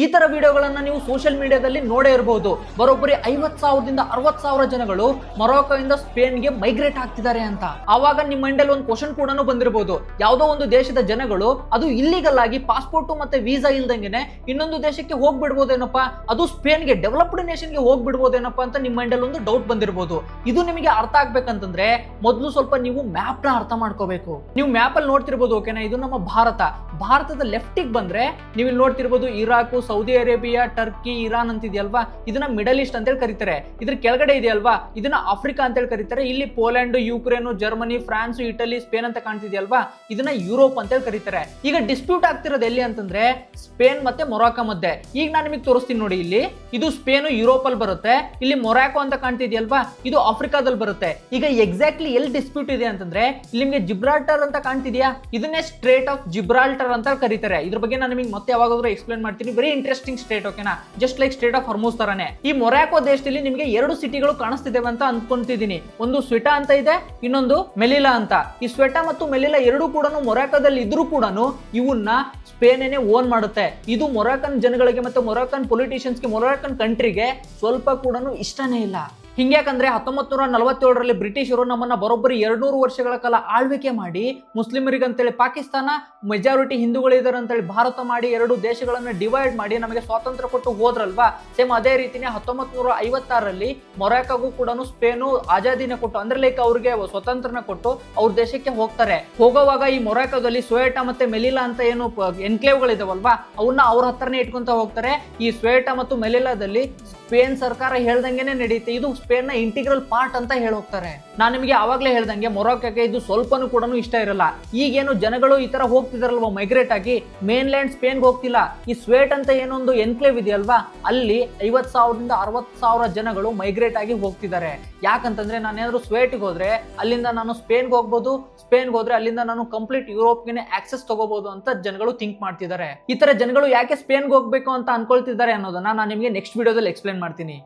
ಈ ತರ ವಿಡಿಯೋಗಳನ್ನ ನೀವು ಸೋಷಿಯಲ್ ಮೀಡಿಯಾದಲ್ಲಿ ನೋಡೇ ಇರಬಹುದು. ಬರೋಬ್ಬರಿ 50,000ದಿಂದ 60,000 ಜನಗಳು ಮೊರಾಕೊ ಇಂದ ಸ್ಪೇನ್ಗೆ ಮೈಗ್ರೇಟ್ ಆಗ್ತಿದ್ದಾರೆ ಅಂತ. ಆವಾಗ ನಿಮ್ಮ ಮೈಂಡಲ್ಲಿ ಒಂದು ಕ್ವಶನ್ ಕೂಡ ಬಂದಿರಬಹುದು, ಯಾವುದೋ ಒಂದು ದೇಶದ ಜನಗಳು ಅದು ಇಲ್ಲಿಗಲ್ ಆಗಿ ಪಾಸ್ಪೋರ್ಟ್ ಮತ್ತೆ ವೀಸಾ ಇಲ್ದಂಗೆನೆ ಇನ್ನೊಂದು ದೇಶಕ್ಕೆ ಹೋಗ್ಬಿಡ್ಬೋದೇನಪ್ಪ, ಅದು ಸ್ಪೇನ್ಗೆ ಡೆವಲಪ್ಡ್ ನೇಷನ್ಗೆ ಹೋಗ್ಬಿಡ್ಬೋದೇನಪ್ಪ ಅಂತ ನಿಮ್ಮ ಮೈಂಡಲ್ಲಿ ಒಂದು ಡೌಟ್ ಬಂದಿರಬಹುದು. ಇದು ನಿಮಗೆ ಅರ್ಥ ಆಗ್ಬೇಕಂತಂದ್ರೆ ಮೊದಲು ಸ್ವಲ್ಪ ನೀವು ಮ್ಯಾಪ್ ನ ಅರ್ಥ ಮಾಡ್ಕೋಬೇಕು. ನೀವು ಮ್ಯಾಪ್ ಅಲ್ಲಿ ನೋಡ್ತಿರ್ಬೋದು, ಓಕೆನಾ, ಇದು ನಮ್ಮ ಭಾರತದ ಲೆಫ್ಟಿಗೆ ಬಂದ್ರೆ ನೀವು ಇಲ್ಲಿ ನೋಡ್ತಿರ್ಬೋದು Iraq, Saudi Arabia, Turkey, Iran ಅಂತಿದೆಯಲ್ವಾ, ಇದನ್ನ ಮಿಡಲ್ ಈಸ್ಟ್ ಅಂತೇಳಿ ಕರೀತಾರೆ. ಇದ್ರ ಕೆಳಗಡೆ ಇದೆಯಲ್ವಾ ಇದನ್ನ ಆಫ್ರಿಕಾ ಅಂತೇಳಿ ಕರೀತಾರೆ. ಇಲ್ಲಿ Poland, Ukraine, Germany, France, Italy, Spain ಅಂತ ಕಾಣ್ತಿದೆಯಲ್ವಾ, ಇದನ್ನ ಯುರೋಪ್ ಅಂತೇಳಿ ಕರೀತಾರೆ. ಈಗ ಡಿಸ್ಪ್ಯೂಟ್ ಆಗ್ತಿರೋದು ಎಲ್ಲಿ ಅಂತಂದ್ರೆ ಸ್ಪೇನ್ ಮತ್ತೆ ಮೊರಾಕೊ ಮಧ್ಯೆ. ಈಗ ನಾನು ನಿಮಗೆ ತೋರಿಸ್ತೀನಿ ನೋಡಿ, ಇಲ್ಲಿ ಇದು ಸ್ಪೇನ್ ಯುರೋಪ್ ಅಲ್ಲಿ ಬರುತ್ತೆ, ಇಲ್ಲಿ ಮೊರಾಕೊ ಅಂತ ಕಾಣ್ತಿದೆಯಲ್ವಾ ಇದು ಆಫ್ರಿಕಾದಲ್ಲಿ ಬರುತ್ತೆ. ಈಗ ಎಕ್ಸಾಕ್ಟ್ಲಿ ಎಲ್ಲಿ ಡಿಸ್ಪ್ಯೂಟ್ ಇದೆ ಅಂತಂದ್ರೆ ಇಲ್ಲಿ ನಿಮಗೆ ಜಿಬ್ರಾಲ್ಟರ್ ಅಂತ ಕಾಣ್ತಿದ್ಯಾ, ಇದನ್ನೇ ಸ್ಟ್ರೇಟ್ ಆಫ್ ಜಿಬ್ರಾಲ್ಟರ್ ಅಂತ ಕರೀತಾರೆ. ಇದ್ರ ಬಗ್ಗೆ ನಾನು ನಿಮಗೆ ಮತ್ತೆ ಯಾವಾಗಾದ್ರೂ ಎಕ್ಸ್ಪ್ಲೇನ್ ಮಾಡ್ತೀನಿ. ವೆರಿ ಇಂಟ್ರೆಸ್ಟಿಂಗ್ ಸ್ಟೇಟ್, ಓಕೆನಾ, just like state of Hormuz ತರಾನೇ. ಈ ಮೊರಾಕೊ ದೇಶದಲ್ಲಿ ನಿಮಗೆ ಎರಡು ಸಿಟಿಗಳು ಕಾಣಿಸ್ತಿದ್ದೇವೆ ಅಂತ ಅನ್ಕೊಂತಿದ್ದೀನಿ. ಒಂದು ಸ್ವೆಟಾ ಅಂತ ಇದೆ, ಇನ್ನೊಂದು ಮೆಲಿಲಾ ಅಂತ. ಈ ಸ್ವೆಟಾ ಮತ್ತು ಮೆಲಿಲಾ ಎರಡು ಕೂಡ ಮೊರಾಕೋದಲ್ಲಿ ಇದ್ರೂ ಕೂಡ ಇವನ್ನ ಸ್ಪೇನೇನೆ ಓನ್ ಮಾಡುತ್ತೆ. ಇದು ಮೊರಾಕನ್ ಜನಗಳಿಗೆ ಮತ್ತೆ ಮೊರಾಕನ್ ಪೊಲಿಟಿಷಿಯನ್ಸ್ಗೆ, ಮೊರಾಕನ್ ಕಂಟ್ರಿಗೆ ಸ್ವಲ್ಪ ಕೂಡ ಇಷ್ಟನೇ ಇಲ್ಲ. ಹಿಂಗ್ಯಾಕಂದ್ರೆ 1947ರಲ್ಲಿ ಬ್ರಿಟಿಷರು ನಮ್ಮನ್ನ ಬರೋಬ್ಬರಿ 200 ವರ್ಷಗಳ ಕಾಲ ಆಳ್ವಿಕೆ ಮಾಡಿ ಮುಸ್ಲಿಮರಿಗಂತೇಳಿ ಪಾಕಿಸ್ತಾನ, ಮೆಜಾರಿಟಿ ಹಿಂದೂಗಳಿದ್ದಾರೆ ಅಂತೇಳಿ ಭಾರತ ಮಾಡಿ ಎರಡು ದೇಶಗಳನ್ನ ಡಿವೈಡ್ ಮಾಡಿ ನಮಗೆ ಸ್ವಾತಂತ್ರ್ಯ ಕೊಟ್ಟು ಹೋದ್ರಲ್ವಾ. ಸೇಮ್ ಅದೇ ರೀತಿನೇ 1956ರಲ್ಲಿ ಮೊರಾಕೋಗೂ ಕೂಡ ಸ್ಪೇನು ಆಜಾದಿನ ಕೊಟ್ಟು, ಅಂದ್ರೆ ಲೈಕ್ ಅವ್ರಿಗೆ ಸ್ವತಂತ್ರನ ಕೊಟ್ಟು ಅವ್ರ ದೇಶಕ್ಕೆ ಹೋಗ್ತಾರೆ. ಹೋಗೋವಾಗ ಈ ಮೊರಾಕೋದಲ್ಲಿ ಸ್ವೇಟಾ ಮತ್ತೆ ಮೆಲಿಲಾ ಅಂತ ಏನು ಎನ್ಕ್ಲೇವ್ಗಳಿದಾವಲ್ವಾ ಅವನ್ನ ಅವ್ರ ಹತ್ರನೇ ಇಟ್ಕೊಂತ ಹೋಗ್ತಾರೆ. ಈ ಸ್ವೇಟಾ ಮತ್ತು ಮೆಲಿಲಾದಲ್ಲಿ ಸ್ಪೇನ್ ಸರ್ಕಾರ ಹೇಳ್ದಂಗೆನೆ ನಡೆಯುತ್ತೆ. ಇದು ಸ್ಪೇನ್ ನ ಇಂಟಿಗ್ರಲ್ ಪಾರ್ಟ್ ಅಂತ ಹೇಳೋಗ್ತಾರೆ. ನಾನು ನಿಮಗೆ ಆವಾಗಲೇ ಹೇಳ್ದಂಗೆ ಮೊರಾಕೋಗೆ ಇದು ಸ್ವಲ್ಪನೂ ಕೂಡ ಇಷ್ಟ ಇರಲ್ಲ. ಈಗೇನು ಜನಗಳು ಈ ತರ ಹೋಗ್ತಿದಾರಲ್ವಾ ಮೈಗ್ರೇಟ್ ಆಗಿ, ಮೇನ್ ಲ್ಯಾಂಡ್ ಸ್ಪೇನ್ಗೆ ಹೋಗ್ತಿಲ್ಲ. ಈ ಸ್ವೇಟ್ ಅಂತ ಏನೊಂದು ಎನ್ಕ್ಲೇವ್ ಇದೆಯಲ್ವಾ ಅಲ್ಲಿ 50,000ದಿಂದ 60,000 ಜನಗಳು ಮೈಗ್ರೇಟ್ ಆಗಿ ಹೋಗ್ತಿದ್ದಾರೆ. ಯಾಕಂತಂದ್ರೆ ನಾನೇನಾದ್ರು ಸ್ವೇಟ್ಗೆ ಹೋದ್ರೆ ಅಲ್ಲಿಂದ ನಾನು ಸ್ಪೇನ್ಗೆ ಹೋಗ್ಬೋದು, ಸ್ಪೇನ್ಗೆ ಹೋದ್ರೆ ಅಲ್ಲಿಂದ ನಾನು ಕಂಪ್ಲೀಟ್ ಯುರೋಪ್ಗೆ ಆಕ್ಸೆಸ್ ತಗೋಬಹುದು ಅಂತ ಜನಗಳು ಥಿಂಕ್ ಮಾಡ್ತಿದ್ದಾರೆ. ಈ ತರ ಜನಗಳು ಯಾಕೆ ಸ್ಪೇನ್ಗೆ ಹೋಗ್ಬೇಕು ಅಂತ ಅನ್ಕೊಳ್ತಿದ್ದಾರೆ ಅನ್ನೋದನ್ನ ನಾನು ನಿಮಗೆ ನೆಕ್ಸ್ಟ್ ವಿಡಿಯೋದಲ್ಲಿ ಎಕ್ಸ್ಪ್ಲೇನ್ ಮಾಡ್ತೀನಿ.